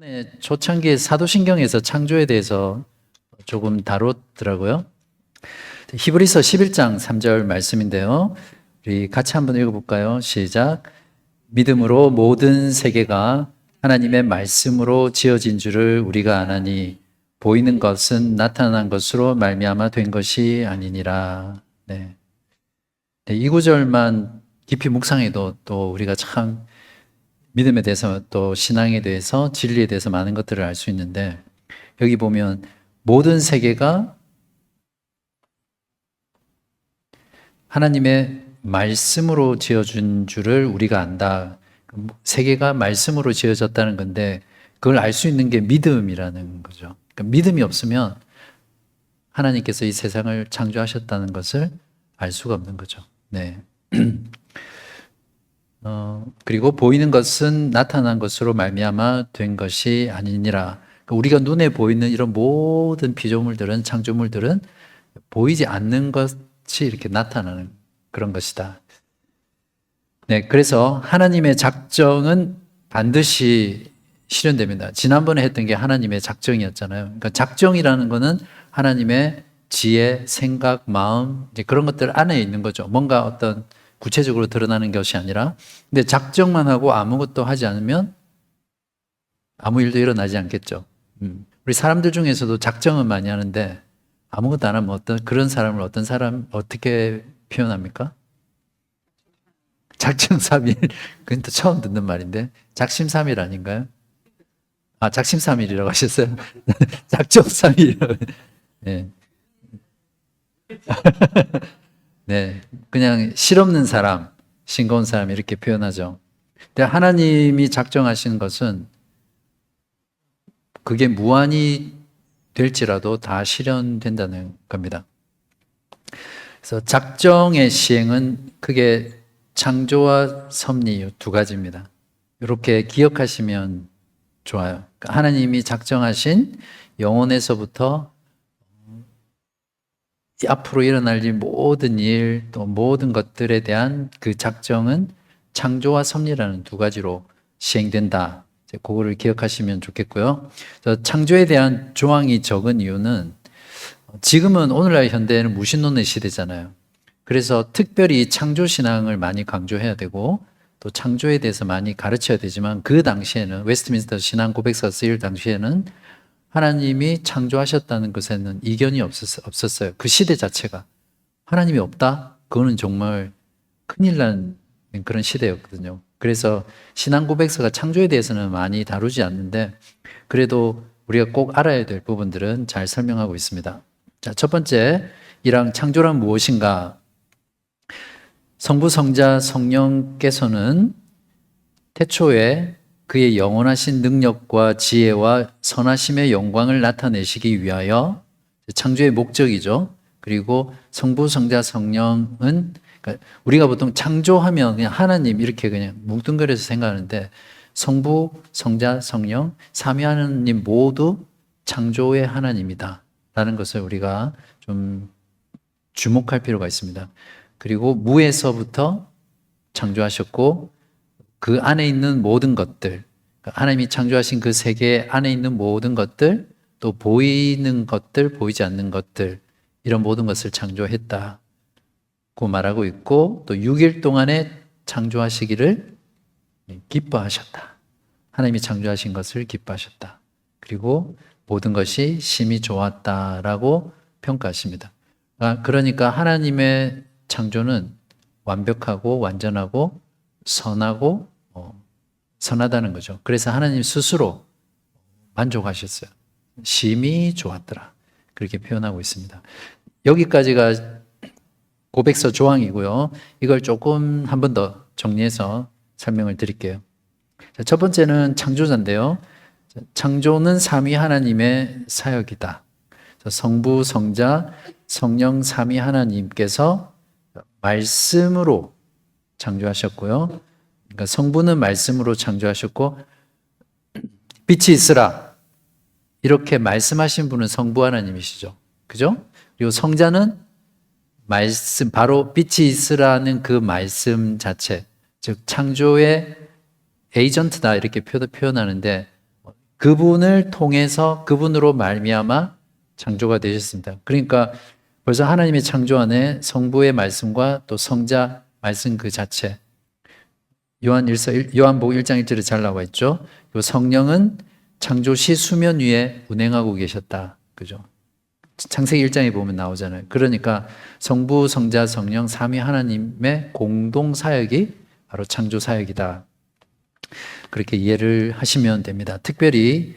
네, 초창기 사도신경에서 창조에 대해서 조금 다뤘더라고요. 히브리서 11장 3절 말씀인데요. 우리 같이 한번 읽어볼까요? 시작. 믿음으로 모든 세계가 하나님의 말씀으로 지어진 줄을 우리가 아나니 보이는 것은 나타난 것으로 말미암아 된 것이 아니니라. 네. 이 구절만 깊이 묵상해도 또 우리가 참 믿음에 대해서 또 신앙에 대해서 진리에 대해서 많은 것들을 알 수 있는데, 여기 보면 모든 세계가 하나님의 말씀으로 지어준 줄을 우리가 안다. 세계가 말씀으로 지어졌다는 건데 그걸 알 수 있는 게 믿음이라는 거죠. 그러니까 믿음이 없으면 하나님께서 이 세상을 창조하셨다는 것을 알 수가 없는 거죠. 네. 그리고 보이는 것은 나타난 것으로 말미암아 된 것이 아니니라. 그러니까 우리가 눈에 보이는 이런 모든 피조물들은, 창조물들은 보이지 않는 것이 이렇게 나타나는 그런 것이다. 네, 그래서 하나님의 작정은 반드시 실현됩니다. 지난번에 했던 게 하나님의 작정이었잖아요. 그러니까 작정이라는 거는 하나님의 지혜, 생각, 마음, 이제 그런 것들 안에 있는 거죠. 뭔가 어떤 구체적으로 드러나는 것이 아니라. 근데 작정만 하고 아무것도 하지 않으면 아무 일도 일어나지 않겠죠. 우리 사람들 중에서도 작정은 많이 하는데 아무것도 안 하면 그런 사람을 어떻게 표현합니까? 작정삼일. 그건 또 처음 듣는 말인데. 작심삼일 아닌가요? 아, 작심삼일이라고 하셨어요? 작정삼일. 네. 네. 그냥 실없는 사람, 싱거운 사람 이렇게 표현하죠. 근데 하나님이 작정하신 것은 그게 무한히 될지라도 다 실현된다는 겁니다. 그래서 작정의 시행은 크게 창조와 섭리 두 가지입니다. 이렇게 기억하시면 좋아요. 그러니까 하나님이 작정하신 영원에서부터 앞으로 일어날 모든 일, 또 모든 것들에 대한 그 작정은 창조와 섭리라는 두 가지로 시행된다. 그거를 기억하시면 좋겠고요. 창조에 대한 조항이 적은 이유는 지금은 오늘날 현대에는 무신론의 시대잖아요. 그래서 특별히 창조신앙을 많이 강조해야 되고 또 창조에 대해서 많이 가르쳐야 되지만, 그 당시에는 웨스트민스터 신앙 고백서가 쓰일 당시에는 하나님이 창조하셨다는 것에는 이견이 없었어요. 그 시대 자체가. 하나님이 없다? 그거는 정말 큰일 난 그런 시대였거든요. 그래서 신앙 고백서가 창조에 대해서는 많이 다루지 않는데 그래도 우리가 꼭 알아야 될 부분들은 잘 설명하고 있습니다. 자, 첫 번째, 이랑 창조란 무엇인가? 성부, 성자, 성령께서는 태초에 그의 영원하신 능력과 지혜와 선하심의 영광을 나타내시기 위하여, 창조의 목적이죠. 그리고 성부, 성자, 성령은, 그러니까 우리가 보통 창조하면 그냥 하나님 이렇게 그냥 뭉뚱그려서 생각하는데 성부, 성자, 성령, 삼위 하나님 모두 창조의 하나님이다 라는 것을 우리가 좀 주목할 필요가 있습니다. 그리고 무에서부터 창조하셨고 그 안에 있는 모든 것들, 하나님이 창조하신 그 세계 안에 있는 모든 것들, 또 보이는 것들, 보이지 않는 것들, 이런 모든 것을 창조했다고 말하고 있고, 또 6일 동안에 창조하시기를 기뻐하셨다. 하나님이 창조하신 것을 기뻐하셨다. 그리고 모든 것이 심히 좋았다라고 평가하십니다. 그러니까 하나님의 창조는 완벽하고 완전하고 선하고 선하다는 거죠. 그래서 하나님 스스로 만족하셨어요. 심히 좋았더라. 그렇게 표현하고 있습니다. 여기까지가 고백서 조항이고요. 이걸 조금 한 번 더 정리해서 설명을 드릴게요. 자, 첫 번째는 창조자인데요. 창조는 삼위 하나님의 사역이다. 성부, 성자, 성령 삼위 하나님께서 말씀으로 창조하셨고요. 그러니까 성부는 말씀으로 창조하셨고, 빛이 있으라 이렇게 말씀하신 분은 성부 하나님이시죠. 그죠? 그리고 성자는 말씀, 바로 빛이 있으라는 그 말씀 자체, 즉 창조의 에이전트다 이렇게 표현하는데 그분을 통해서 그분으로 말미암아 창조가 되셨습니다. 그러니까 벌써 하나님의 창조 안에 성부의 말씀과 또 성자 말씀 그 자체, 요한복음 1장 1절에 잘 나와 있죠. 성령은 창조 시 수면 위에 운행하고 계셨다. 그죠? 창세기 1장에 보면 나오잖아요. 그러니까 성부, 성자, 성령 삼위 하나님의 공동 사역이 바로 창조 사역이다. 그렇게 이해를 하시면 됩니다. 특별히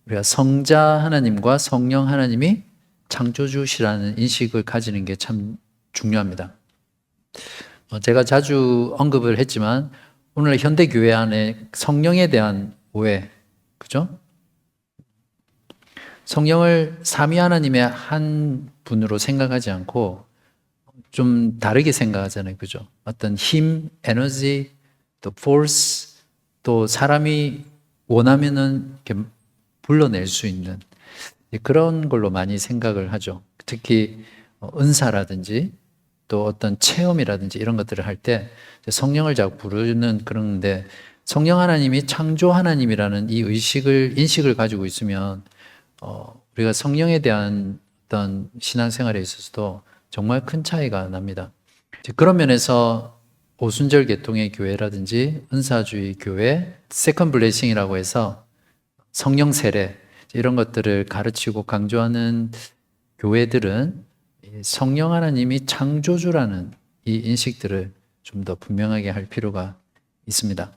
우리가 성자 하나님과 성령 하나님이 창조주시라는 인식을 가지는 게 참 중요합니다. 제가 자주 언급을 했지만 오늘 현대 교회 안에 성령에 대한 오해, 그죠? 성령을 삼위 하나님의 한 분으로 생각하지 않고 좀 다르게 생각하잖아요, 그죠? 어떤 힘, 에너지, 또 force, 또 사람이 원하면은 이렇게 불러낼 수 있는 그런 걸로 많이 생각을 하죠. 특히 은사라든지 또 어떤 체험이라든지 이런 것들을 할 때 성령을 자꾸 부르는 그런데 성령 하나님이 창조 하나님이라는 이 인식을 가지고 있으면 우리가 성령에 대한 어떤 신앙생활에 있어서도 정말 큰 차이가 납니다. 그런 면에서 오순절 계통의 교회라든지 은사주의 교회, 세컨 블레싱이라고 해서 성령 세례 이런 것들을 가르치고 강조하는 교회들은 성령 하나님이 창조주라는 이 인식들을 좀 더 분명하게 할 필요가 있습니다.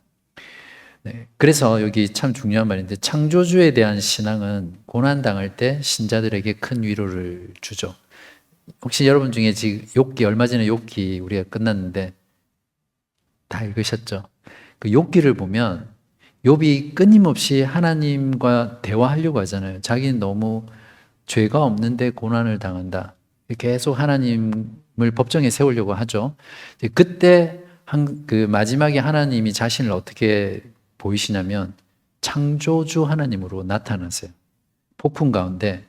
네, 그래서 여기 참 중요한 말인데 창조주에 대한 신앙은 고난당할 때 신자들에게 큰 위로를 주죠. 혹시 여러분 중에 지금 욥기 얼마 전에 욥기 우리가 끝났는데 다 읽으셨죠? 그 욥기를 보면 욥이 끊임없이 하나님과 대화하려고 하잖아요. 자기는 너무 죄가 없는데 고난을 당한다. 계속 하나님을 법정에 세우려고 하죠. 그때 그 마지막에 하나님이 자신을 어떻게 보이시냐면 창조주 하나님으로 나타나세요. 폭풍 가운데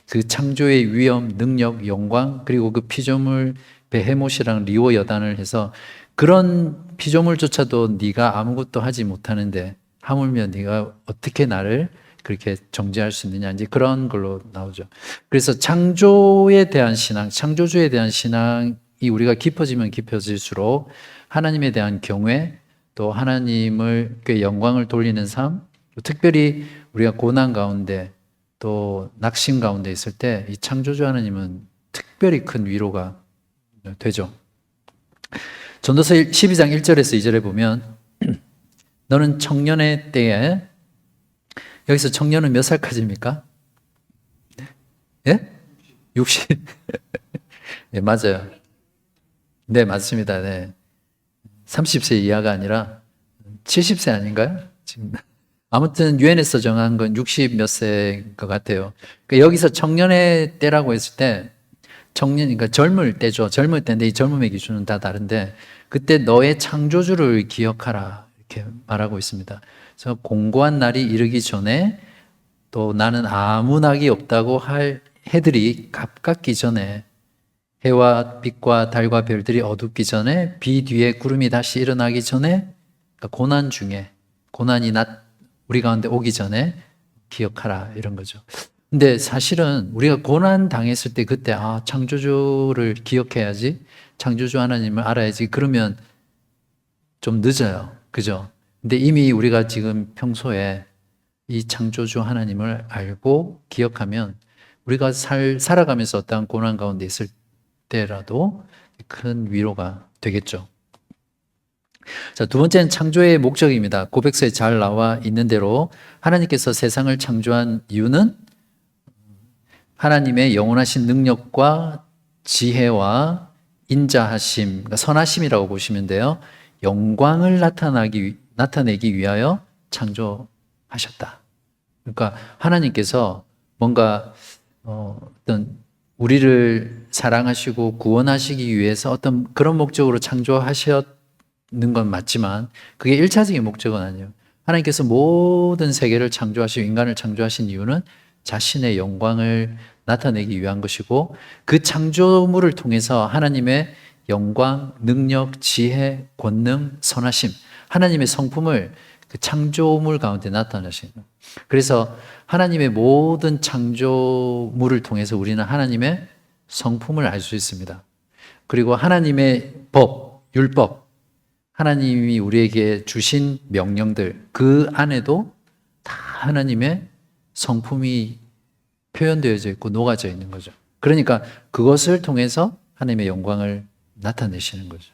그 창조의 위엄, 능력, 영광 그리고 그 피조물 베헤못이랑 리오 여단을 해서 그런 피조물조차도 네가 아무것도 하지 못하는데 하물며 네가 어떻게 나를 그렇게 정죄할 수 있느냐 이제 그런 걸로 나오죠. 그래서 창조에 대한 신앙, 창조주에 대한 신앙이 우리가 깊어지면 깊어질수록 하나님에 대한 경외 또 하나님을 그 영광을 돌리는 삶, 특별히 우리가 고난 가운데 또 낙심 가운데 있을 때 이 창조주 하나님은 특별히 큰 위로가 되죠. 전도서 12장 1절에서 2절에 보면 너는 청년의 때에 여기서 청년은 몇 살까지입니까? 예? 60? 네, 맞아요. 네, 맞습니다. 네. 30세 이하가 아니라 70세 아닌가요? 지금. 아무튼 유엔에서 정한 건 60 몇 세인 것 같아요. 그러니까 여기서 청년의 때라고 했을 때 그러니까 젊을 때죠. 젊을 때인데 이 젊음의 기준은 다 다른데 그때 너의 창조주를 기억하라 이렇게 말하고 있습니다. 그래서 공고한 날이 이르기 전에 또 나는 아무 낙이 없다고 할 해들이 가깝기 전에 해와 빛과 달과 별들이 어둡기 전에 비 뒤에 구름이 다시 일어나기 전에 그러니까 고난 중에 고난이 우리 가운데 오기 전에 기억하라 이런 거죠. 근데 사실은 우리가 고난 당했을 때 그때 창조주를 기억해야지 창조주 하나님을 알아야지 그러면 좀 늦어요. 그죠? 근데 이미 우리가 지금 평소에 이 창조주 하나님을 알고 기억하면 우리가 살아가면서 어떠한 고난 가운데 있을 때라도 큰 위로가 되겠죠. 자, 두 번째는 창조의 목적입니다. 고백서에 잘 나와 있는 대로 하나님께서 세상을 창조한 이유는 하나님의 영원하신 능력과 지혜와 인자하심, 그러니까 선하심이라고 보시면 돼요. 영광을 나타내기 위하여 창조하셨다. 그러니까 하나님께서 뭔가 어떤 우리를 사랑하시고 구원하시기 위해서 어떤 그런 목적으로 창조하셨는 건 맞지만 그게 일차적인 목적은 아니에요. 하나님께서 모든 세계를 창조하시고 인간을 창조하신 이유는 자신의 영광을 나타내기 위한 것이고 그 창조물을 통해서 하나님의 영광, 능력, 지혜, 권능, 선하심 하나님의 성품을 그 창조물 가운데 나타나시는 거예요. 그래서 하나님의 모든 창조물을 통해서 우리는 하나님의 성품을 알 수 있습니다. 그리고 하나님의 법, 율법, 하나님이 우리에게 주신 명령들, 그 안에도 다 하나님의 성품이 표현되어져 있고 녹아져 있는 거죠. 그러니까 그것을 통해서 하나님의 영광을 나타내시는 거죠.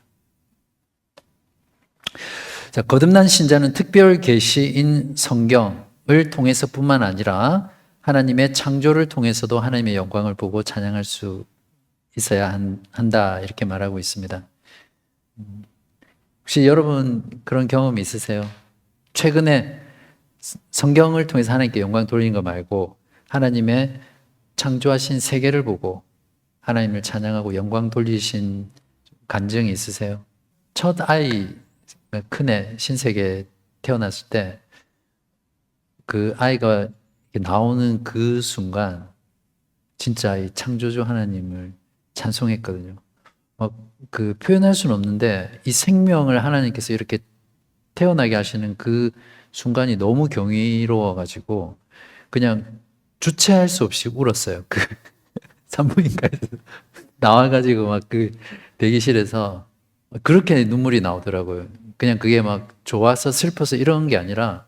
자, 거듭난 신자는 특별 계시인 성경을 통해서뿐만 아니라 하나님의 창조를 통해서도 하나님의 영광을 보고 찬양할 수 있어야 한다 이렇게 말하고 있습니다. 혹시 여러분 그런 경험 있으세요? 최근에 성경을 통해서 하나님께 영광 돌리는 거 말고 하나님의 창조하신 세계를 보고 하나님을 찬양하고 영광 돌리신 간증이 있으세요? 첫 아이, 큰애, 신세계 태어났을 때 그 아이가 나오는 그 순간 진짜 이 창조주 하나님을 찬송했거든요. 그 표현할 수는 없는데 이 생명을 하나님께서 이렇게 태어나게 하시는 그 순간이 너무 경이로워가지고 그냥 주체할 수 없이 울었어요. 그 산부인과에서 나와가지고 막 그 대기실에서 그렇게 눈물이 나오더라고요. 그냥 그게 막 좋아서 슬퍼서 이런 게 아니라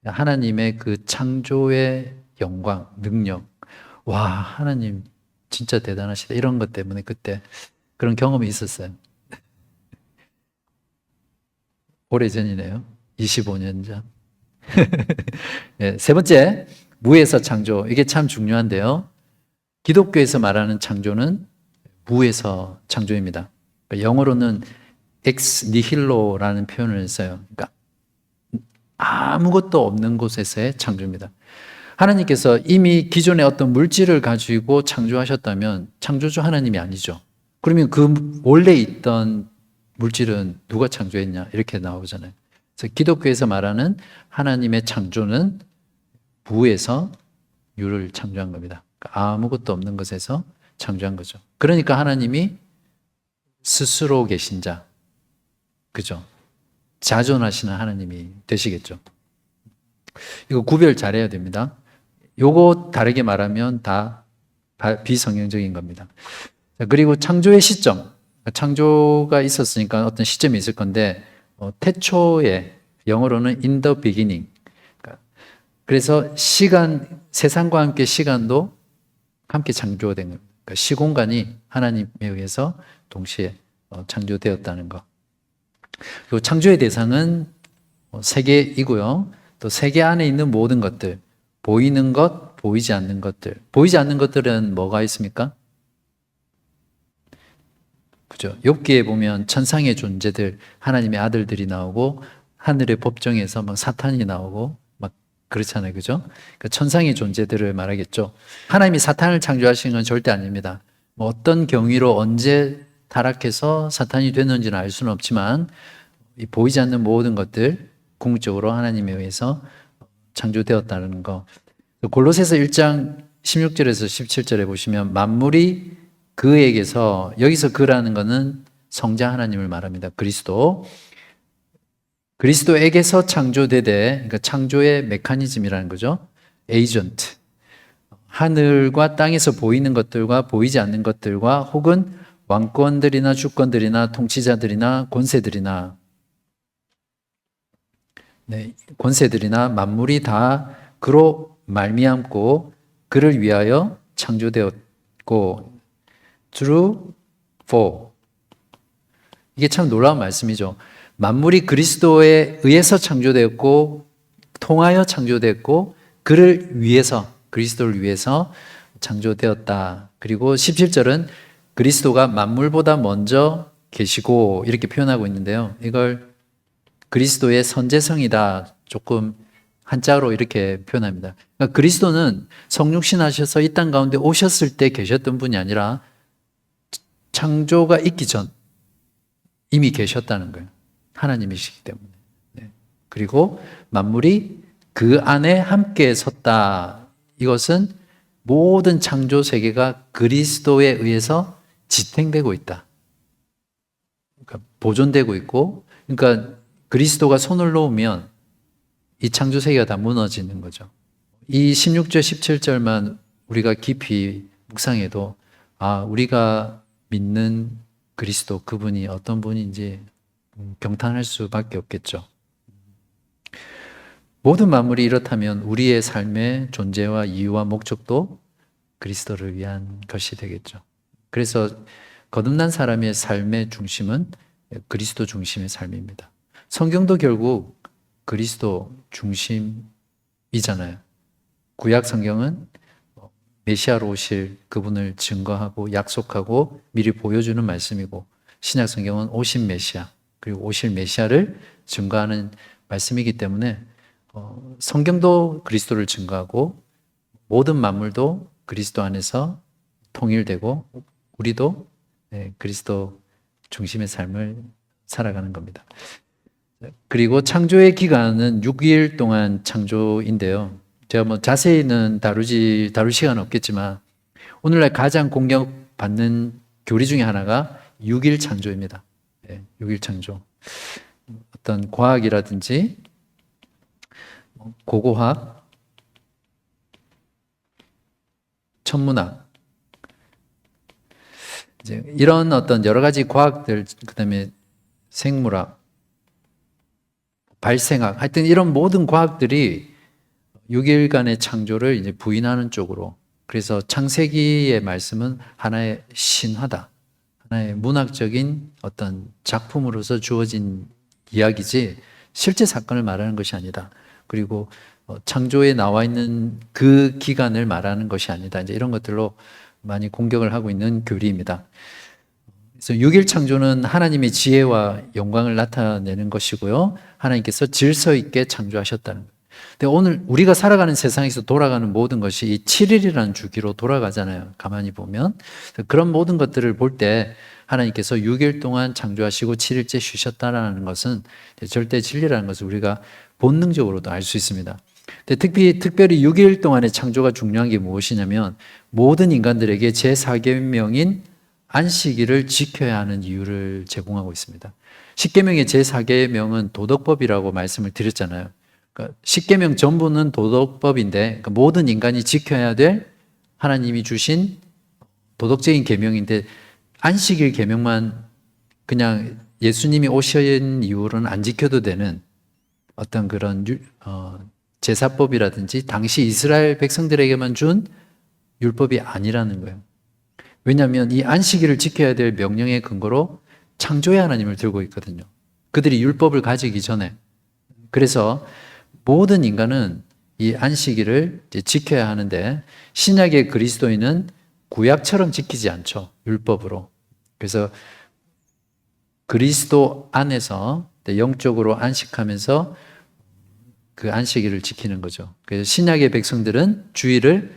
하나님의 그 창조의 영광, 능력, 와, 하나님 진짜 대단하시다. 이런 것 때문에 그때 그런 경험이 있었어요. 오래전이네요. 25년 전. 네, 세 번째, 무에서 창조. 이게 참 중요한데요. 기독교에서 말하는 창조는 무에서 창조입니다. 영어로는 ex nihillo라는 표현을 써요. 그러니까 아무것도 없는 곳에서의 창조입니다. 하나님께서 이미 기존의 어떤 물질을 가지고 창조하셨다면 창조주 하나님이 아니죠. 그러면 그 원래 있던 물질은 누가 창조했냐? 이렇게 나오잖아요. 그래서 기독교에서 말하는 하나님의 창조는 무에서 유를 창조한 겁니다. 그러니까 아무것도 없는 것에서 창조한 거죠. 그러니까 하나님이 스스로 계신 자, 그죠? 자존하시는 하나님이 되시겠죠. 이거 구별 잘해야 됩니다. 요거 다르게 말하면 다 비성경적인 겁니다. 그리고 창조의 시점, 창조가 있었으니까 어떤 시점이 있을 건데 태초에 영어로는 in the beginning. 그래서 시간, 세상과 함께 시간도 함께 창조된 겁니다. 그러니까 시공간이 하나님에 의해서 동시에 창조되었다는 것. 그리고 창조의 대상은 세계이고요. 또 세계 안에 있는 모든 것들, 보이는 것, 보이지 않는 것들. 보이지 않는 것들은 뭐가 있습니까? 그죠? 욥기에 보면 천상의 존재들, 하나님의 아들들이 나오고 하늘의 법정에서 막 사탄이 나오고 막 그렇잖아요. 그죠? 그러니까 천상의 존재들을 말하겠죠. 하나님이 사탄을 창조하신 건 절대 아닙니다. 뭐 어떤 경위로 언제 타락해서 사탄이 됐는지는 알 수는 없지만 이 보이지 않는 모든 것들 궁극적으로 하나님에 의해서 창조되었다는 거. 골로새서 1장 16절에서 17절에 보시면 만물이 그에게서, 여기서 그라는 것은 성자 하나님을 말합니다. 그리스도에게서 창조되되, 그러니까 창조의 메커니즘이라는 거죠. 에이전트. 하늘과 땅에서 보이는 것들과 보이지 않는 것들과 혹은 왕권들이나 주권들이나 통치자들이나 권세들이나 권세들이나 만물이 다 그로 말미암고 그를 위하여 창조되었고 through for. 이게 참 놀라운 말씀이죠. 만물이 그리스도에 의해서 창조되었고 통하여 창조되었고 그를 위해서, 그리스도를 위해서 창조되었다. 그리고 17절은 그리스도가 만물보다 먼저 계시고 이렇게 표현하고 있는데요. 이걸 그리스도의 선제성이다 조금 한자로 이렇게 표현합니다. 그러니까 그리스도는 성육신 하셔서 이 땅 가운데 오셨을 때 계셨던 분이 아니라 창조가 있기 전 이미 계셨다는 거예요. 하나님이시기 때문에. 네. 그리고 만물이 그 안에 함께 섰다. 이것은 모든 창조 세계가 그리스도에 의해서 지탱되고 있다. 그러니까 보존되고 있고, 그러니까 그리스도가 손을 놓으면 이 창조 세계가 다 무너지는 거죠. 이 16절, 17절만 우리가 깊이 묵상해도 우리가 믿는 그리스도 그분이 어떤 분인지 경탄할 수밖에 없겠죠. 모든 만물이 이렇다면 우리의 삶의 존재와 이유와 목적도 그리스도를 위한 것이 되겠죠. 그래서 거듭난 사람의 삶의 중심은 그리스도 중심의 삶입니다. 성경도 결국 그리스도 중심이잖아요. 구약 성경은 메시아로 오실 그분을 증거하고 약속하고 미리 보여주는 말씀이고, 신약 성경은 오신 메시아 그리고 오실 메시아를 증거하는 말씀이기 때문에 성경도 그리스도를 증거하고 모든 만물도 그리스도 안에서 통일되고 우리도 그리스도 중심의 삶을 살아가는 겁니다. 그리고 창조의 기간은 6일 동안 창조인데요. 제가 자세히는 다룰 시간은 없겠지만 오늘날 가장 공격받는 교리 중에 하나가 6일 창조입니다. 6일 창조. 어떤 과학이라든지 고고학, 천문학, 이제 이런 어떤 여러 가지 과학들, 그다음에 생물학, 발생학, 하여튼 이런 모든 과학들이 6일간의 창조를 이제 부인하는 쪽으로, 그래서 창세기의 말씀은 하나의 신화다, 하나의 문학적인 어떤 작품으로서 주어진 이야기지 실제 사건을 말하는 것이 아니다. 그리고 창조에 나와 있는 그 기간을 말하는 것이 아니다. 이제 이런 것들로 많이 공격을 하고 있는 교리입니다. 그래서 6일 창조는 하나님의 지혜와 영광을 나타내는 것이고요. 하나님께서 질서 있게 창조하셨다는 거예요. 근데 오늘 우리가 살아가는 세상에서 돌아가는 모든 것이 이 7일이라는 주기로 돌아가잖아요. 가만히 보면. 그런 모든 것들을 볼 때 하나님께서 6일 동안 창조하시고 7일째 쉬셨다라는 것은 절대 진리라는 것을 우리가 본능적으로도 알 수 있습니다. 근데 특별히 6일 동안의 창조가 중요한 게 무엇이냐면 모든 인간들에게 제4계명인 안식일을 지켜야 하는 이유를 제공하고 있습니다. 십계명의 제4계명은 도덕법이라고 말씀을 드렸잖아요. 그러니까 십계명 전부는 도덕법인데, 그러니까 모든 인간이 지켜야 될 하나님이 주신 도덕적인 계명인데, 안식일 계명만 그냥 예수님이 오신 이후로는 안 지켜도 되는 어떤 그런 제사법이라든지 당시 이스라엘 백성들에게만 준 율법이 아니라는 거예요. 왜냐하면 이 안식일을 지켜야 될 명령의 근거로 창조의 하나님을 들고 있거든요. 그들이 율법을 가지기 전에. 그래서 모든 인간은 이 안식일을 지켜야 하는데 신약의 그리스도인은 구약처럼 지키지 않죠. 율법으로. 그래서 그리스도 안에서 영적으로 안식하면서 그 안식일을 지키는 거죠. 그래서 신약의 백성들은 주일을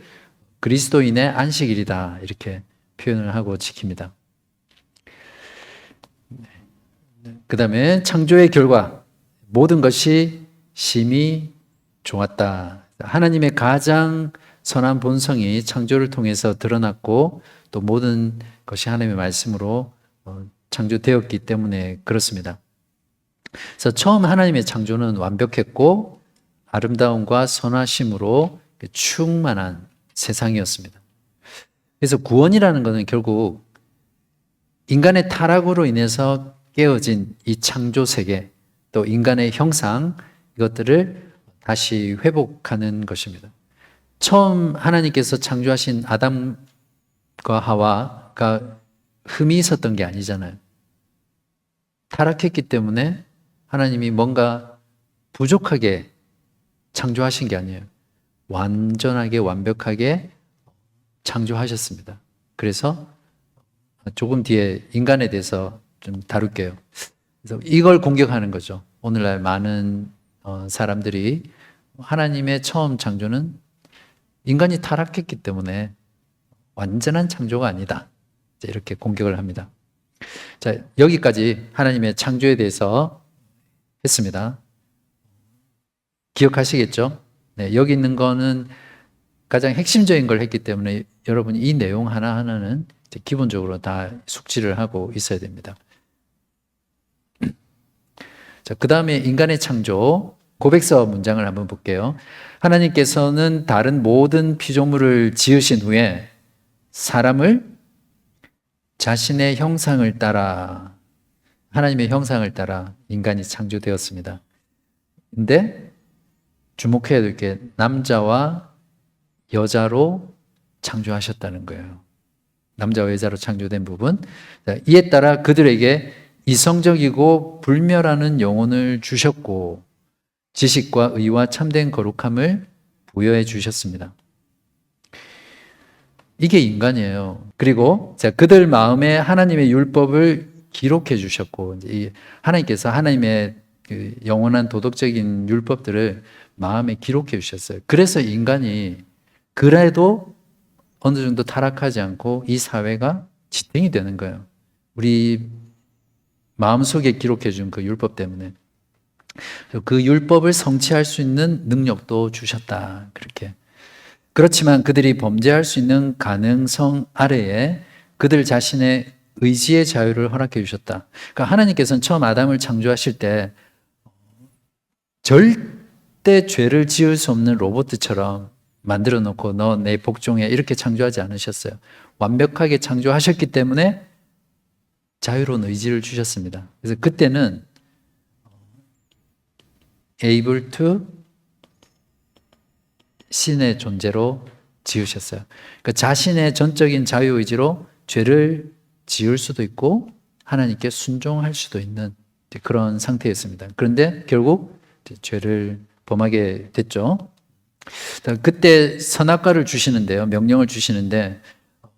그리스도인의 안식일이다 이렇게 표현을 하고 지킵니다. 그 다음에 창조의 결과, 모든 것이 심히 좋았다. 하나님의 가장 선한 본성이 창조를 통해서 드러났고 또 모든 것이 하나님의 말씀으로 창조되었기 때문에 그렇습니다. 그래서 처음 하나님의 창조는 완벽했고 아름다움과 선하심으로 충만한 세상이었습니다. 그래서 구원이라는 것은 결국 인간의 타락으로 인해서 깨어진 이 창조 세계, 또 인간의 형상, 이것들을 다시 회복하는 것입니다. 처음 하나님께서 창조하신 아담과 하와가 흠이 있었던 게 아니잖아요. 타락했기 때문에 하나님이 뭔가 부족하게 창조하신 게 아니에요. 완전하게 완벽하게 창조하셨습니다. 그래서 조금 뒤에 인간에 대해서 좀 다룰게요. 그래서 이걸 공격하는 거죠. 오늘날 많은 사람들이 하나님의 처음 창조는 인간이 타락했기 때문에 완전한 창조가 아니다. 이렇게 공격을 합니다. 자, 여기까지 하나님의 창조에 대해서 했습니다. 기억하시겠죠? 네, 여기 있는 거는 가장 핵심적인 걸 했기 때문에 여러분 이 내용 하나하나는 기본적으로 다 숙지를 하고 있어야 됩니다. 자, 그 다음에 인간의 창조, 고백서 문장을 한번 볼게요. 하나님께서는 다른 모든 피조물을 지으신 후에 사람을 자신의 형상을 따라, 하나님의 형상을 따라 인간이 창조되었습니다. 근데 주목해야 될 게 남자와 여자로 창조하셨다는 거예요. 남자와 여자로 창조된 부분. 이에 따라 그들에게 이성적이고 불멸하는 영혼을 주셨고 지식과 의와 참된 거룩함을 부여해 주셨습니다. 이게 인간이에요. 그리고 그들 마음에 하나님의 율법을 기록해 주셨고, 하나님께서 하나님의 그 영원한 도덕적인 율법들을 마음에 기록해 주셨어요. 그래서 인간이 그래도 어느 정도 타락하지 않고 이 사회가 지탱이 되는 거예요. 우리 마음속에 기록해 준 그 율법 때문에. 그 율법을 성취할 수 있는 능력도 주셨다. 그렇게. 그렇지만 그들이 범죄할 수 있는 가능성 아래에 그들 자신의 의지의 자유를 허락해 주셨다. 그러니까 하나님께서는 처음 아담을 창조하실 때 절대 죄를 지을 수 없는 로봇처럼 만들어 놓고 너 내 복종해 이렇게 창조하지 않으셨어요. 완벽하게 창조하셨기 때문에 자유로운 의지를 주셨습니다. 그래서 그때는 able to 신의 존재로 지으셨어요. 그러니까 자신의 전적인 자유의지로 죄를 지을 수도 있고 하나님께 순종할 수도 있는 그런 상태였습니다. 그런데 결국 죄를 범하게 됐죠. 그때 선악과를 주시는데요. 명령을 주시는데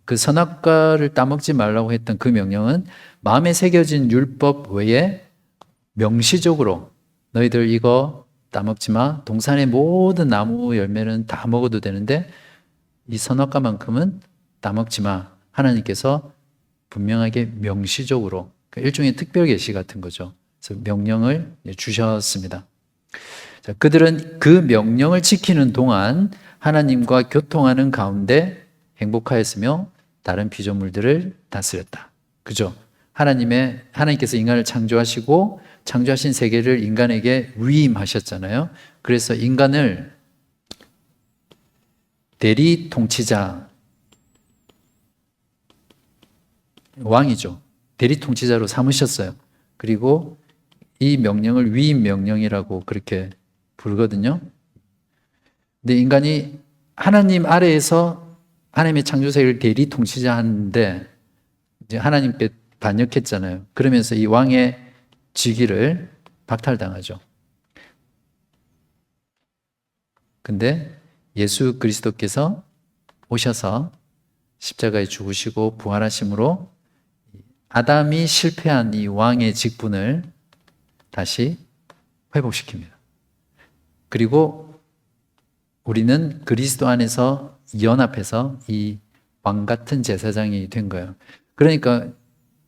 그 선악과를 따먹지 말라고 했던 그 명령은 마음에 새겨진 율법 외에 명시적으로 너희들 이거 따먹지 마. 동산의 모든 나무 열매는 다 먹어도 되는데 이 선악과만큼은 따먹지 마. 하나님께서 분명하게 명시적으로 일종의 특별 계시 같은 거죠. 그래서 명령을 주셨습니다. 자, 그들은 그 명령을 지키는 동안 하나님과 교통하는 가운데 행복하였으며 다른 피조물들을 다스렸다. 그죠? 하나님께서 인간을 창조하시고 창조하신 세계를 인간에게 위임하셨잖아요. 그래서 인간을 대리 통치자, 왕이죠. 대리 통치자로 삼으셨어요. 그리고 이 명령을 위임 명령이라고 그렇게 부르거든요. 근데 인간이 하나님 아래에서 하나님의 창조 세계를 대리 통치자 하는데 이제 하나님께 반역했잖아요. 그러면서 이 왕의 직위를 박탈당하죠. 근데 예수 그리스도께서 오셔서 십자가에 죽으시고 부활하심으로 아담이 실패한 이 왕의 직분을 다시 회복시킵니다. 그리고 우리는 그리스도 안에서 연합해서 이 왕 같은 제사장이 된 거예요. 그러니까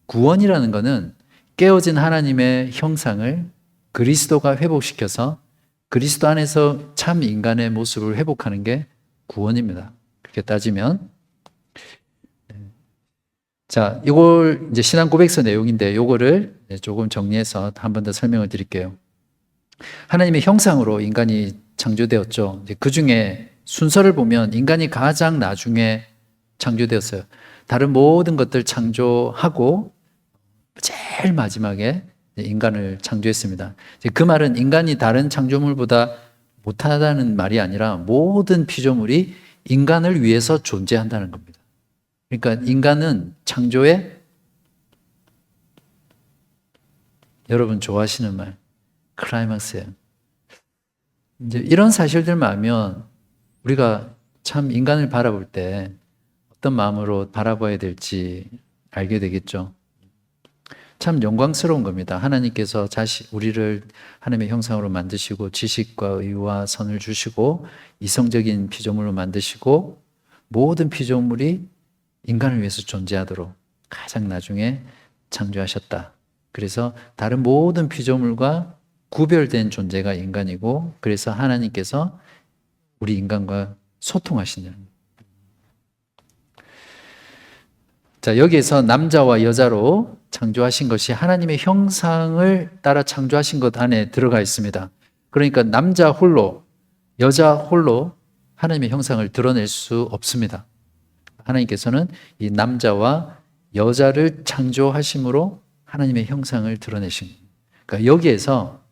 구원이라는 것은 깨어진 하나님의 형상을 그리스도가 회복시켜서 그리스도 안에서 참 인간의 모습을 회복하는 게 구원입니다. 그렇게 따지면. 자, 이걸 이제 신앙 고백서 내용인데 이거를 조금 정리해서 한 번 더 설명을 드릴게요. 하나님의 형상으로 인간이 창조되었죠. 그 중에 순서를 보면 인간이 가장 나중에 창조되었어요. 다른 모든 것들 창조하고 제일 마지막에 인간을 창조했습니다. 그 말은 인간이 다른 창조물보다 못하다는 말이 아니라 모든 피조물이 인간을 위해서 존재한다는 겁니다. 그러니까 인간은 창조의 여러분 좋아하시는 말 클라이막스예요. 이제 이런 사실들만 알면 우리가 참 인간을 바라볼 때 어떤 마음으로 바라봐야 될지 알게 되겠죠. 참 영광스러운 겁니다. 하나님께서 우리를 하나님의 형상으로 만드시고 지식과 의와 선을 주시고 이성적인 피조물로 만드시고 모든 피조물이 인간을 위해서 존재하도록 가장 나중에 창조하셨다. 그래서 다른 모든 피조물과 구별된 존재가 인간이고 그래서 하나님께서 우리 인간과 소통하신다는 거예요. 자, 여기에서 남자와 여자로 창조하신 것이 하나님의 형상을 따라 창조하신 것 안에 들어가 있습니다. 그러니까 남자 홀로, 여자 홀로 하나님의 형상을 드러낼 수 없습니다. 하나님께서는 이 남자와 여자를 창조하심으로 하나님의 형상을 드러내신 겁니다. 그러니까 여기에서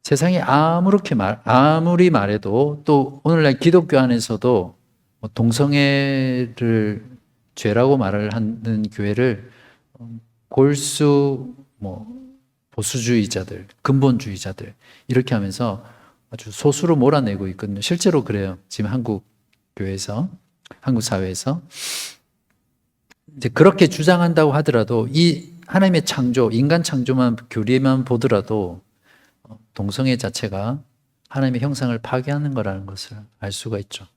세상이 아무리 말해도 또 오늘날 기독교 안에서도 동성애를 죄라고 말을 하는 교회를 골수 보수주의자들, 근본주의자들 이렇게 하면서 아주 소수로 몰아내고 있거든요. 실제로 그래요. 지금 한국 교회에서, 한국 사회에서 이제 그렇게 주장한다고 하더라도 이 하나님의 창조, 인간 창조만 교리만 보더라도 동성애 자체가 하나님의 형상을 파괴하는 거라는 것을 알 수가 있죠.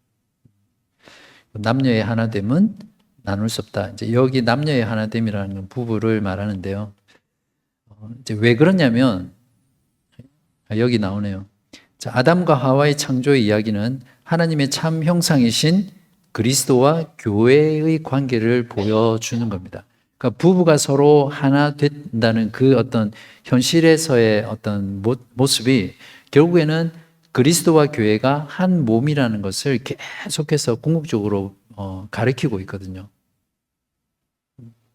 남녀의 하나됨은 나눌 수 없다. 이제 여기 남녀의 하나됨이라는 건 부부를 말하는데요. 이제 왜 그러냐면 여기 나오네요. 자, 아담과 하와의 창조의 이야기는 하나님의 참 형상이신 그리스도와 교회의 관계를 보여주는 겁니다. 그러니까 부부가 서로 하나 된다는 그 어떤 현실에서의 어떤 모습이 결국에는 그리스도와 교회가 한 몸이라는 것을 계속해서 궁극적으로 가리키고 있거든요.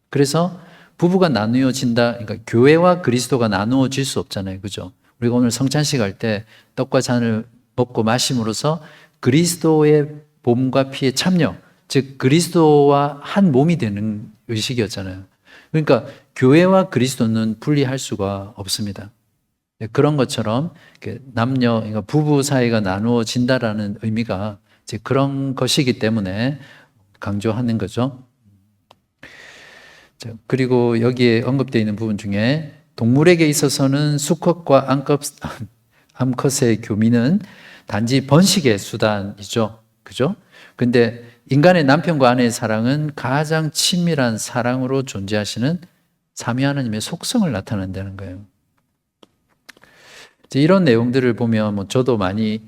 그래서 부부가 나누어진다, 그러니까 교회와 그리스도가 나누어질 수 없잖아요. 그죠? 우리가 오늘 성찬식 할 때 떡과 잔을 먹고 마심으로써 그리스도의 몸과 피의 참여, 즉 그리스도와 한 몸이 되는 의식이었잖아요. 그러니까 교회와 그리스도는 분리할 수가 없습니다. 그런 것처럼 남녀, 그러니까 부부 사이가 나누어진다라는 의미가 이제 그런 것이기 때문에 강조하는 거죠. 그리고 여기에 언급되어 있는 부분 중에 동물에게 있어서는 수컷과 암컷의 교미는 단지 번식의 수단이죠. 그죠? 근데 인간의 남편과 아내의 사랑은 가장 친밀한 사랑으로 존재하시는 삼위 하나님의 속성을 나타낸다는 거예요. 이런 내용들을 보면 저도 많이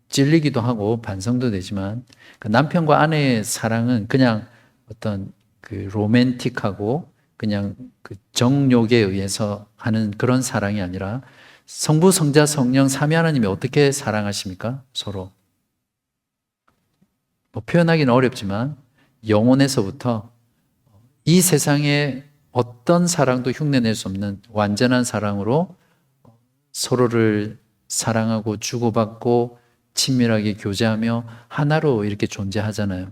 찔리기도 하고 반성도 되지만 그 남편과 아내의 사랑은 그냥 어떤 그 로맨틱하고 그냥 그 정욕에 의해서 하는 그런 사랑이 아니라 성부, 성자, 성령, 삼위 하나님이 어떻게 사랑하십니까? 서로. 표현하기는 어렵지만 영혼에서부터 이 세상에 어떤 사랑도 흉내낼 수 없는 완전한 사랑으로 서로를 사랑하고 주고받고 친밀하게 교제하며 하나로 이렇게 존재하잖아요.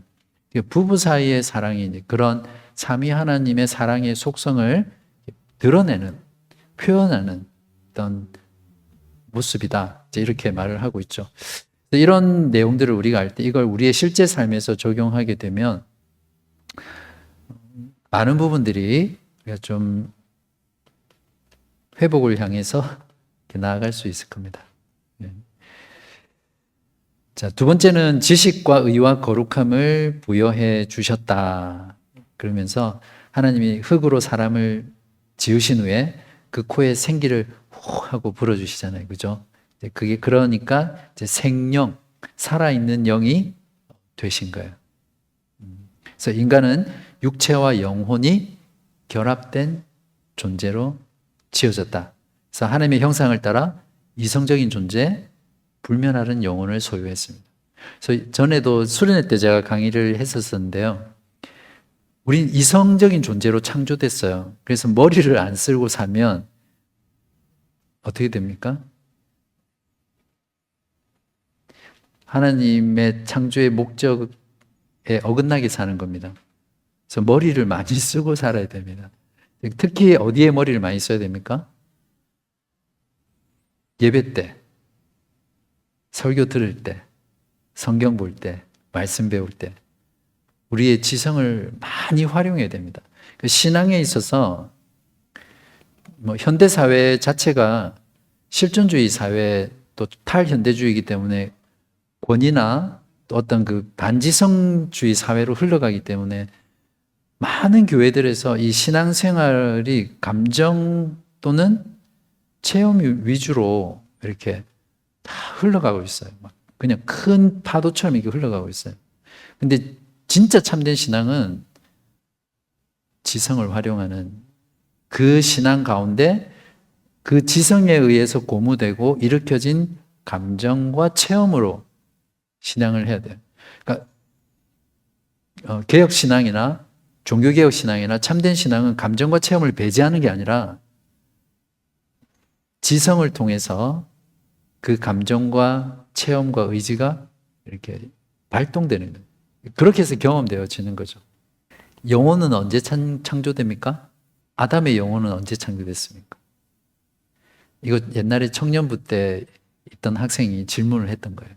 부부 사이의 사랑이 그런 삼위 하나님의 사랑의 속성을 드러내는, 표현하는 어떤 모습이다. 이렇게 말을 하고 있죠. 이런 내용들을 우리가 알 때 이걸 우리의 실제 삶에서 적용하게 되면 많은 부분들이 우리가 좀 회복을 향해서 나아갈 수 있을 겁니다. 자, 두 번째는 지식과 의와 거룩함을 부여해 주셨다. 그러면서 하나님이 흙으로 사람을 지으신 후에 그 코에 생기를 훅 하고 불어주시잖아요. 그죠? 그게 그러니까 이제 생명, 살아있는 영이 되신 거예요. 그래서 인간은 육체와 영혼이 결합된 존재로 지어졌다. 그래서 하나님의 형상을 따라 이성적인 존재, 불면하는 영혼을 소유했습니다. 그래서 전에도 수련회 때 제가 강의를 했었는데요. 우린 이성적인 존재로 창조됐어요. 그래서 머리를 안 쓸고 살면 어떻게 됩니까? 하나님의 창조의 목적에 어긋나게 사는 겁니다. 그래서 머리를 많이 쓰고 살아야 됩니다. 특히 어디에 머리를 많이 써야 됩니까? 예배 때, 설교 들을 때, 성경 볼 때, 말씀 배울 때 우리의 지성을 많이 활용해야 됩니다. 신앙에 있어서 현대 사회 자체가 실존주의 사회 또 탈현대주의이기 때문에 권위나 또 어떤 그 반지성주의 사회로 흘러가기 때문에 많은 교회들에서 이 신앙생활이 감정 또는 체험 위주로 이렇게 다 흘러가고 있어요. 막 그냥 큰 파도처럼 이렇게 흘러가고 있어요. 근데 진짜 참된 신앙은 지성을 활용하는 그 신앙 가운데 그 지성에 의해서 고무되고 일으켜진 감정과 체험으로 신앙을 해야 돼요. 그러니까 개혁신앙이나 종교개혁신앙이나 참된 신앙은 감정과 체험을 배제하는 게 아니라 지성을 통해서 그 감정과 체험과 의지가 이렇게 발동되는 거예요. 그렇게 해서 경험되어지는 거죠. 영혼은 언제 창조됩니까? 아담의 영혼은 언제 창조됐습니까? 이거 옛날에 청년부 때 있던 학생이 질문을 했던 거예요.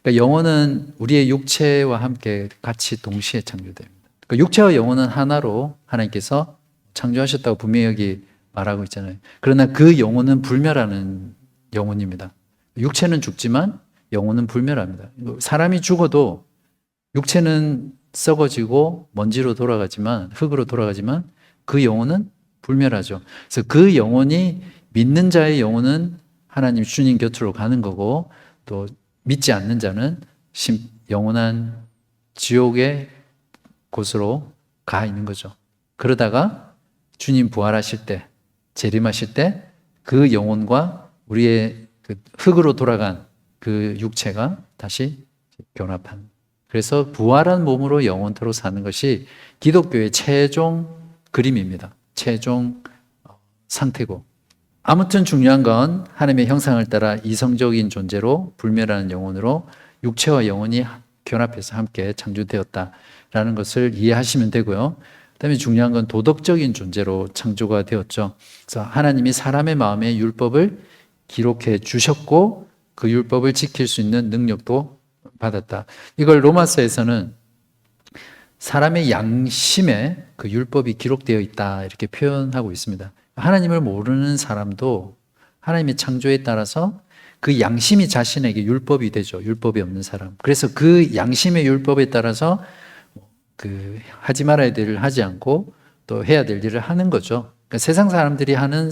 그러니까 영혼은 우리의 육체와 함께 같이 동시에 창조됩니다. 그러니까 육체와 영혼은 하나로 하나님께서 창조하셨다고 분명히 여기 말하고 있잖아요. 그러나 그 영혼은 불멸하는 영혼입니다. 육체는 죽지만 영혼은 불멸합니다. 사람이 죽어도 육체는 썩어지고 먼지로 돌아가지만, 흙으로 돌아가지만 그 영혼은 불멸하죠. 그래서 그 영혼이 믿는 자의 영혼은 하나님 주님 곁으로 가는 거고, 또 믿지 않는 자는 영원한 지옥의 곳으로 가 있는 거죠. 그러다가 주님 부활하실 때, 재림하실 때 그 영혼과 우리의 그 흙으로 돌아간 그 육체가 다시 결합한. 그래서 부활한 몸으로 영원토록 사는 것이 기독교의 최종 그림입니다. 최종 상태고. 아무튼 중요한 건 하나님의 형상을 따라 이성적인 존재로 불멸하는 영혼으로 육체와 영혼이 결합해서 함께 창조되었다라는 것을 이해하시면 되고요. 그다음에 중요한 건 도덕적인 존재로 창조가 되었죠. 그래서 하나님이 사람의 마음에 율법을 기록해 주셨고 그 율법을 지킬 수 있는 능력도 받았다. 이걸 로마서에서는 사람의 양심에 그 율법이 기록되어 있다 이렇게 표현하고 있습니다. 하나님을 모르는 사람도 하나님의 창조에 따라서 그 양심이 자신에게 율법이 되죠. 율법이 없는 사람. 그래서 그 양심의 율법에 따라서 하지 말아야 될 일을 하지 않고 또 해야 될 일을 하는 거죠. 그러니까 세상 사람들이 하는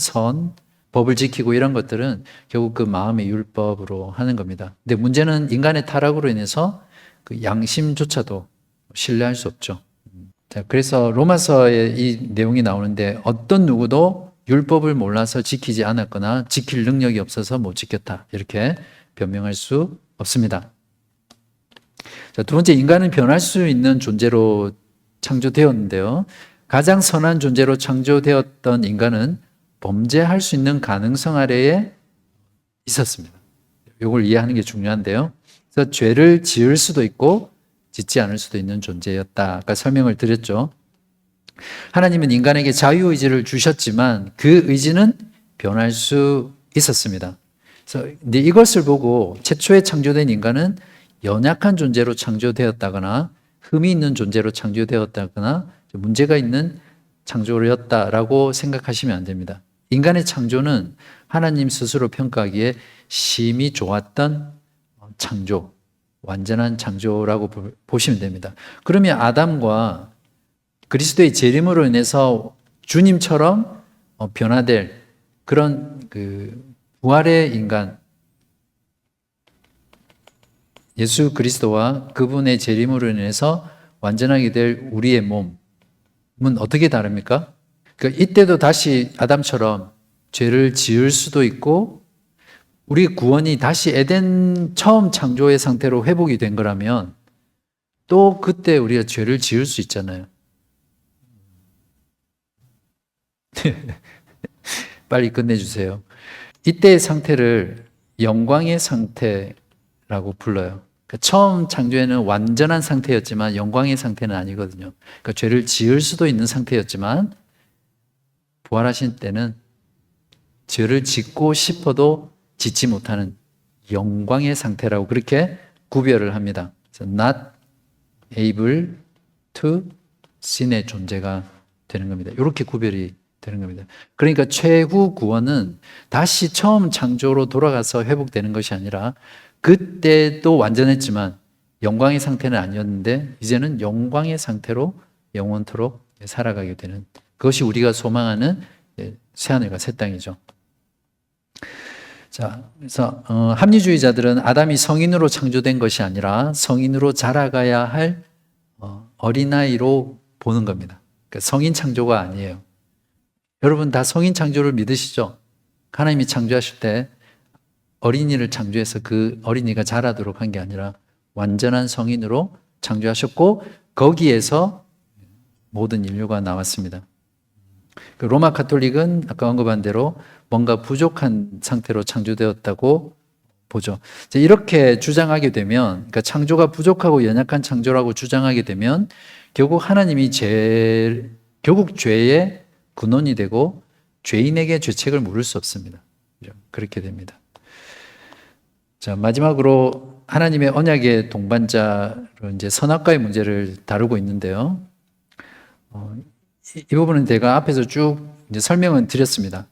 법을 지키고 이런 것들은 결국 그 마음의 율법으로 하는 겁니다. 근데 문제는 인간의 타락으로 인해서 그 양심조차도 신뢰할 수 없죠. 자, 그래서 로마서에 이 내용이 나오는데 어떤 누구도 율법을 몰라서 지키지 않았거나 지킬 능력이 없어서 못 지켰다. 이렇게 변명할 수 없습니다. 자, 두 번째, 인간은 변할 수 있는 존재로 창조되었는데요. 가장 선한 존재로 창조되었던 인간은 범죄할 수 있는 가능성 아래에 있었습니다. 이걸 이해하는 게 중요한데요. 그래서 죄를 지을 수도 있고 짓지 않을 수도 있는 존재였다. 아까 설명을 드렸죠. 하나님은 인간에게 자유의지를 주셨지만 그 의지는 변할 수 있었습니다. 그래서 이것을 보고 최초에 창조된 인간은 연약한 존재로 창조되었다거나 흠이 있는 존재로 창조되었다거나 문제가 있는 창조였다라고 생각하시면 안 됩니다. 인간의 창조는 하나님 스스로 평가하기에 심히 좋았던 창조, 완전한 창조라고 보시면 됩니다. 그러면 아담과 그리스도의 재림으로 인해서 주님처럼 변화될 그런 부활의 인간, 예수 그리스도와 그분의 재림으로 인해서 완전하게 될 우리의 몸은 어떻게 다릅니까? 그러니까 이때도 다시 아담처럼 죄를 지을 수도 있고 우리 구원이 다시 에덴 처음 창조의 상태로 회복이 된 거라면 또 그때 우리가 죄를 지을 수 있잖아요. 빨리 끝내주세요. 이때의 상태를 영광의 상태라고 불러요. 그러니까 처음 창조에는 완전한 상태였지만 영광의 상태는 아니거든요. 그러니까 죄를 지을 수도 있는 상태였지만 부활하신 때는 죄를 짓고 싶어도 짓지 못하는 영광의 상태라고 그렇게 구별을 합니다. 그래서 not able to sin의 존재가 되는 겁니다. 이렇게 구별이 되는 겁니다. 그러니까 최후 구원은 다시 처음 창조로 돌아가서 회복되는 것이 아니라 그때도 완전했지만 영광의 상태는 아니었는데 이제는 영광의 상태로 영원토록 살아가게 되는 그것이 우리가 소망하는 새하늘과 새 땅이죠. 자, 그래서 합리주의자들은 아담이 성인으로 창조된 것이 아니라 성인으로 자라가야 할 어린아이로 보는 겁니다. 그러니까 성인 창조가 아니에요. 여러분 다 성인 창조를 믿으시죠? 하나님이 창조하실 때 어린이를 창조해서 그 어린이가 자라도록 한 게 아니라 완전한 성인으로 창조하셨고 거기에서 모든 인류가 나왔습니다. 그 로마 가톨릭은 아까 언급한 대로 뭔가 부족한 상태로 창조되었다고 보죠. 이렇게 주장하게 되면, 그러니까 창조가 부족하고 연약한 창조라고 주장하게 되면 결국 하나님이 결국 죄의 근원이 되고 죄인에게 죄책을 물을 수 없습니다. 그렇게 됩니다. 자, 마지막으로 하나님의 언약의 동반자로 이제 선악과의 문제를 다루고 있는데요. 이 부분은 제가 앞에서 쭉 이제 설명은 드렸습니다.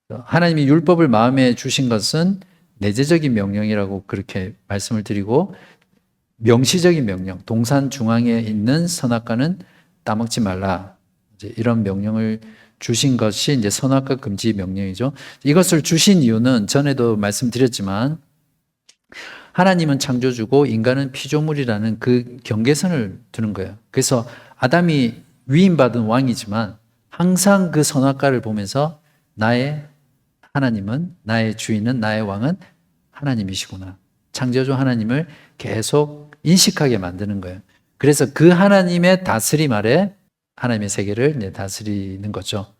하나님이 율법을 마음에 주신 것은 내재적인 명령이라고 그렇게 말씀을 드리고, 명시적인 명령, 동산 중앙에 있는 선악과는 따먹지 말라, 이제 이런 명령을 주신 것이 이제 선악과 금지 명령이죠. 이것을 주신 이유는 전에도 말씀드렸지만 하나님은 창조주고 인간은 피조물이라는 그 경계선을 두는 거예요. 그래서 아담이 위임받은 왕이지만 항상 그 선악과를 보면서 나의 하나님은, 나의 주인은, 나의 왕은 하나님이시구나, 창조주 하나님을 계속 인식하게 만드는 거예요. 그래서 그 하나님의 다스림 아래 하나님의 세계를 이제 다스리는 거죠.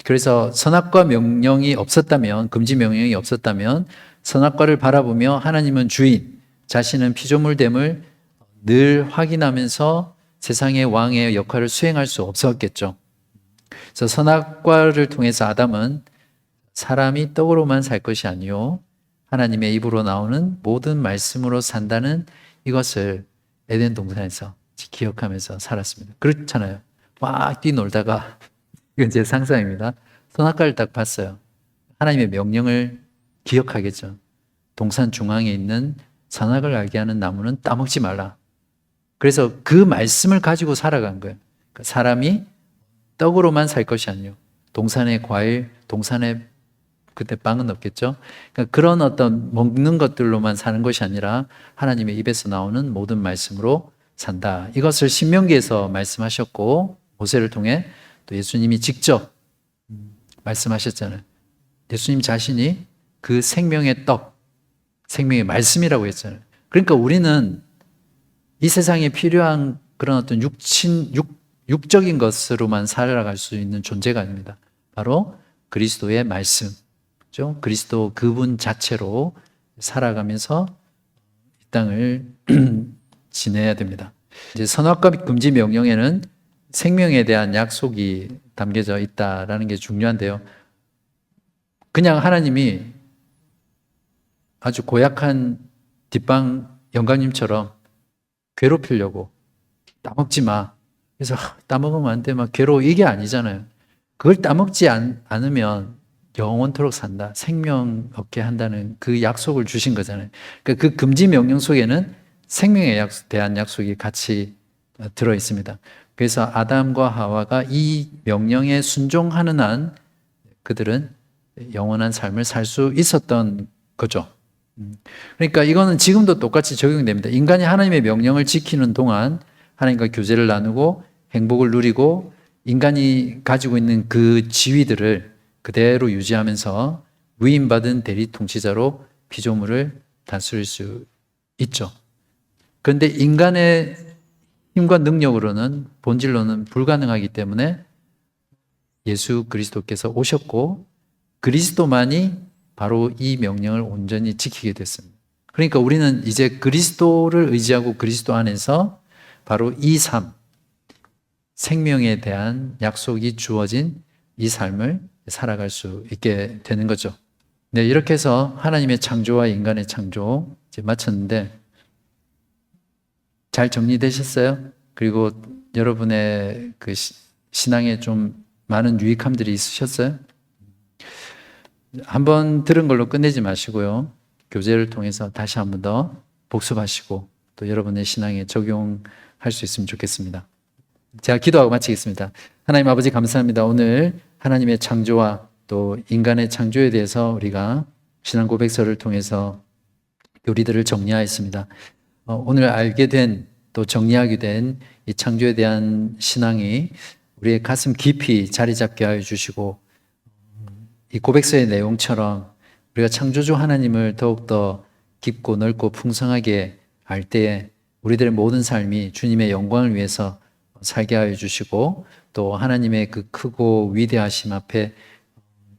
그래서 선악과 명령이 없었다면, 금지 명령이 없었다면 선악과를 바라보며 하나님은 주인, 자신은 피조물됨을 늘 확인하면서 세상의 왕의 역할을 수행할 수 없었겠죠. 그래서 선악과를 통해서 아담은 사람이 떡으로만 살 것이 아니요 하나님의 입으로 나오는 모든 말씀으로 산다는 이것을 에덴 동산에서 기억하면서 살았습니다. 그렇잖아요. 막 뛰놀다가, 이건 제 상상입니다. 선악과를 딱 봤어요. 하나님의 명령을 기억하겠죠. 동산 중앙에 있는 선악을 알게 하는 나무는 따먹지 말라. 그래서 그 말씀을 가지고 살아간 거예요. 그러니까 사람이 떡으로만 살 것이 아니요 동산의 과일, 동산의 그때 빵은 없겠죠. 그러니까 그런 어떤 먹는 것들로만 사는 것이 아니라 하나님의 입에서 나오는 모든 말씀으로 산다. 이것을 신명기에서 말씀하셨고 모세를 통해 또 예수님이 직접 말씀하셨잖아요. 예수님 자신이 그 생명의 떡, 생명의 말씀이라고 했잖아요. 그러니까 우리는 이 세상에 필요한 그런 어떤 육적인 것으로만 살아갈 수 있는 존재가 아닙니다. 바로 그리스도의 말씀, 그렇죠? 그리스도 그분 자체로 살아가면서 이 땅을 지내야 됩니다. 이제 선악과 금지 명령에는 생명에 대한 약속이 담겨져 있다라는 게 중요한데요. 그냥 하나님이 아주 고약한 뒷방 영감님처럼 괴롭히려고 따먹지 마. 그래서 따먹으면 안 돼. 막 괴로워. 이게 아니잖아요. 그걸 따먹지 않으면 영원토록 산다. 생명 얻게 한다는 그 약속을 주신 거잖아요. 그러니까 그 금지 명령 속에는 생명에 대한 약속이 같이 들어 있습니다. 그래서 아담과 하와가 이 명령에 순종하는 한 그들은 영원한 삶을 살 수 있었던 거죠. 그러니까 이거는 지금도 똑같이 적용됩니다. 인간이 하나님의 명령을 지키는 동안 하나님과 교제를 나누고 행복을 누리고 인간이 가지고 있는 그 지위들을 그대로 유지하면서 위임받은 대리 통치자로 피조물을 다스릴 수 있죠. 그런데 인간의 힘과 능력으로는, 본질로는 불가능하기 때문에 예수 그리스도께서 오셨고 그리스도만이 바로 이 명령을 온전히 지키게 됐습니다. 그러니까 우리는 이제 그리스도를 의지하고 그리스도 안에서 바로 이 삶, 생명에 대한 약속이 주어진 이 삶을 살아갈 수 있게 되는 거죠. 네, 이렇게 해서 하나님의 창조와 인간의 창조 이제 마쳤는데 잘 정리되셨어요? 그리고 여러분의 그 신앙에 좀 많은 유익함들이 있으셨어요? 한번 들은 걸로 끝내지 마시고요. 교제를 통해서 다시 한 번 더 복습하시고 또 여러분의 신앙에 적용할 수 있으면 좋겠습니다. 제가 기도하고 마치겠습니다. 하나님 아버지 감사합니다. 오늘 하나님의 창조와 또 인간의 창조에 대해서 우리가 신앙 고백서를 통해서 교리들을 정리하였습니다. 오늘 알게 된 또 정리하게 된 이 창조에 대한 신앙이 우리의 가슴 깊이 자리 잡게 하여 주시고 이 고백서의 내용처럼 우리가 창조주 하나님을 더욱더 깊고 넓고 풍성하게 알 때에 우리들의 모든 삶이 주님의 영광을 위해서 살게 하여 주시고, 또 하나님의 그 크고 위대하심 앞에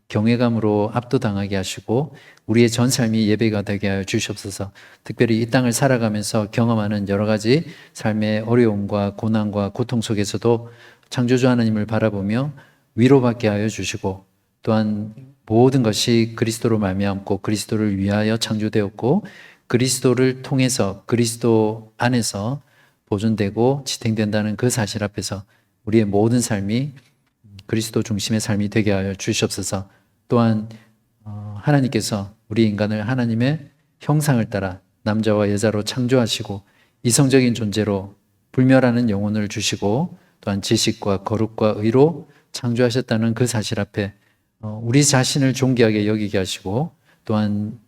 경외감으로 압도당하게 하시고 우리의 전 삶이 예배가 되게 하여 주시옵소서. 특별히 이 땅을 살아가면서 경험하는 여러 가지 삶의 어려움과 고난과 고통 속에서도 창조주 하나님을 바라보며 위로받게 하여 주시고, 또한 모든 것이 그리스도로 말미암고 그리스도를 위하여 창조되었고 그리스도를 통해서 그리스도 안에서 보존되고 지탱된다는 그 사실 앞에서 우리의 모든 삶이 그리스도 중심의 삶이 되게 하여 주시옵소서. 또한 하나님께서 우리 인간을 하나님의 형상을 따라 남자와 여자로 창조하시고 이성적인 존재로 불멸하는 영혼을 주시고 또한 지식과 거룩과 의로 창조하셨다는 그 사실 앞에 우리 자신을 존귀하게 여기게 하시고, 또한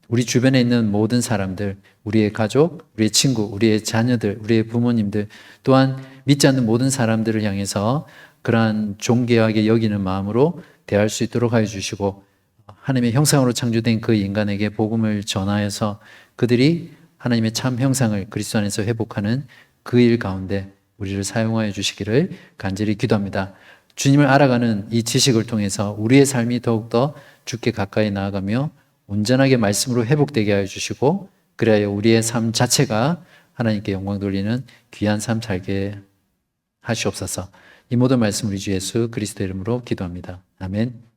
우리 주변에 있는 모든 사람들, 우리의 가족, 우리의 친구, 우리의 자녀들, 우리의 부모님들, 또한 믿지 않는 모든 사람들을 향해서 그러한 존귀하게 여기는 마음으로 대할 수 있도록 하여 주시고, 하나님의 형상으로 창조된 그 인간에게 복음을 전하여서 그들이 하나님의 참 형상을 그리스도 안에서 회복하는 그 일 가운데 우리를 사용하여 주시기를 간절히 기도합니다. 주님을 알아가는 이 지식을 통해서 우리의 삶이 더욱더 주께 가까이 나아가며 온전하게 말씀으로 회복되게 하여 주시고, 그래야 우리의 삶 자체가 하나님께 영광 돌리는 귀한 삶 살게 하시옵소서. 이 모든 말씀 우리 주 예수 그리스도의 이름으로 기도합니다. 아멘.